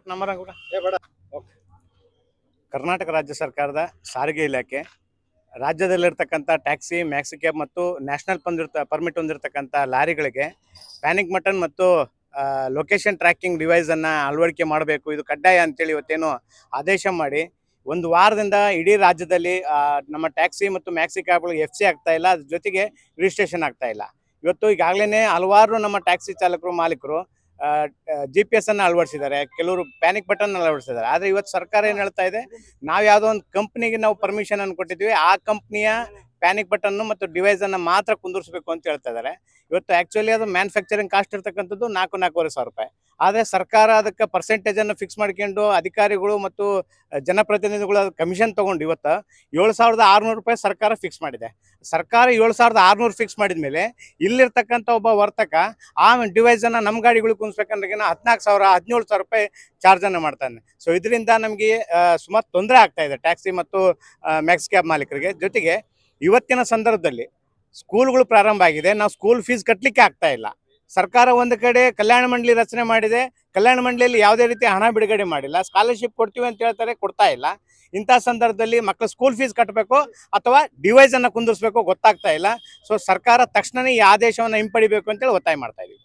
Number ಕೂಡ okay. Karnataka ರಾಜ್ಯ ಸರ್ಕಾರದ ಸಾರಿಗೆ ಇಲಾಖೆ ರಾಜ್ಯದಲ್ಲಿರ್ತಕ್ಕಂಥ ಟ್ಯಾಕ್ಸಿ, ಮ್ಯಾಕ್ಸಿ ಕ್ಯಾಬ್ ಮತ್ತು ನ್ಯಾಷನಲ್ ಪರ್ಮಿಟ್ ಹೊಂದಿರತಕ್ಕಂಥ ಲಾರಿಗಳಿಗೆ ಪ್ಯಾನಿಕ್ ಬಟನ್ ಮತ್ತು ಲೊಕೇಶನ್ ಟ್ರ್ಯಾಕಿಂಗ್ ಡಿವೈಸನ್ನು ಅಳವಡಿಕೆ ಮಾಡಬೇಕು, ಇದು ಕಡ್ಡಾಯ ಅಂತೇಳಿ ಇವತ್ತೇನು ಆದೇಶ ಮಾಡಿ ಒಂದು ವಾರದಿಂದ ಇಡೀ ರಾಜ್ಯದಲ್ಲಿ ನಮ್ಮ ಟ್ಯಾಕ್ಸಿ ಮತ್ತು ಮ್ಯಾಕ್ಸಿ ಕ್ಯಾಬ್ಗಳು FC ಆಗ್ತಾ ಇಲ್ಲ, ಅದ್ರ ಜೊತೆಗೆ ರಿಜಿಸ್ಟ್ರೇಷನ್ ಆಗ್ತಾ ಇಲ್ಲ. ಇವತ್ತು ಈಗಾಗಲೇ ಹಲವಾರು ನಮ್ಮ ಟ್ಯಾಕ್ಸಿ ಚಾಲಕರು ಮಾಲೀಕರು GPS ಅನ್ನು ಅಳವಡಿಸಿದ್ದಾರೆ, ಕೆಲವರು ಪ್ಯಾನಿಕ್ ಬಟನ್ ಅಳವಡಿಸಿದ್ದಾರೆ. ಆದರೆ ಇವತ್ತು ಸರ್ಕಾರ ಏನು ಹೇಳ್ತಾ ಇದೆ, ನಾವು ಯಾವುದೋ ಒಂದು ಕಂಪ್ನಿಗೆ ನಾವು ಪರ್ಮಿಷನ್ ಅನ್ನು ಕೊಟ್ಟಿದ್ವಿ, ಆ ಕಂಪ್ನಿಯ ಪ್ಯಾನಿಕ್ ಬಟನ್ನು ಮತ್ತು ಡಿವೈಸನ್ನು ಮಾತ್ರ ಕುಂದಿರಿಸಬೇಕು ಅಂತ ಹೇಳ್ತಾ ಇದ್ದಾರೆ. ಇವತ್ತು ಆ್ಯಕ್ಚುಲಿ ಅದು ಮ್ಯಾನುಫ್ಯಾಕ್ಚರಿಂಗ್ ಕಾಸ್ಟ್ ಇರ್ತಕ್ಕಂಥದ್ದು 4,000-4,500 ರೂಪಾಯಿ. ಆದರೆ ಸರ್ಕಾರ ಅದಕ್ಕೆ ಪರ್ಸೆಂಟೇಜನ್ನು ಫಿಕ್ಸ್ ಮಾಡ್ಕೊಂಡು ಅಧಿಕಾರಿಗಳು ಮತ್ತು ಜನಪ್ರತಿನಿಧಿಗಳು ಅದು ಕಮಿಷನ್ ತೊಗೊಂಡು ಇವತ್ತು 7,600 ರೂಪಾಯಿ ಸರ್ಕಾರ ಫಿಕ್ಸ್ ಮಾಡಿದೆ. ಸರ್ಕಾರ 7,600 ಫಿಕ್ಸ್ ಮಾಡಿದ ಮೇಲೆ ಇಲ್ಲಿರ್ತಕ್ಕಂಥ ಒಬ್ಬ ವರ್ತಕ ಆ ಡಿವೈಸನ್ನು ನಮ್ಮ ಗಾಡಿಗಳು ಕುಂದಿಸ್ಬೇಕಂದ್ರೆ 14,000 17,000 ರೂಪಾಯಿ ಚಾರ್ಜನ್ನು ಮಾಡ್ತಾನೆ. ಸೊ ಇದರಿಂದ ನಮಗೆ ಸುಮಾರು ತೊಂದರೆ ಆಗ್ತಾ ಇದೆ ಟ್ಯಾಕ್ಸಿ ಮತ್ತು ಮ್ಯಾಕ್ಸಿ ಕ್ಯಾಬ್ ಮಾಲೀಕರಿಗೆ. ಜೊತೆಗೆ ಇವತ್ತಿನ ಸಂದರ್ಭದಲ್ಲಿ ಸ್ಕೂಲ್ಗಳು ಪ್ರಾರಂಭ ಆಗಿದೆ, ನಾವು ಸ್ಕೂಲ್ ಫೀಸ್ ಕಟ್ಟಲಿಕ್ಕೆ ಆಗ್ತಾ ಇಲ್ಲ. ಸರ್ಕಾರ ಒಂದು ಕಡೆ ಕಲ್ಯಾಣ ಮಂಡಳಿ ರಚನೆ ಮಾಡಿದೆ, ಕಲ್ಯಾಣ ಮಂಡಳಿಯಲ್ಲಿ ಯಾವುದೇ ರೀತಿ ಹಣ ಬಿಡುಗಡೆ ಮಾಡಿಲ್ಲ. ಸ್ಕಾಲರ್ಶಿಪ್ ಕೊಡ್ತೀವಿ ಅಂತ ಹೇಳ್ತಾರೆ, ಕೊಡ್ತಾ ಇಲ್ಲ. ಇಂಥ ಸಂದರ್ಭದಲ್ಲಿ ಮಕ್ಕಳು ಸ್ಕೂಲ್ ಫೀಸ್ ಕಟ್ಟಬೇಕು ಅಥವಾ ಡಿವೈಸನ್ನು ಕುಂದಿರಿಸಬೇಕು ಗೊತ್ತಾಗ್ತಾ ಇಲ್ಲ. ಸೊ ಸರ್ಕಾರ ತಕ್ಷಣವೇ ಈ ಆದೇಶವನ್ನು ಹಿಂಪಡಿಬೇಕು ಅಂತೇಳಿ ಒತ್ತಾಯ ಮಾಡ್ತಾ ಇದ್ದೀವಿ.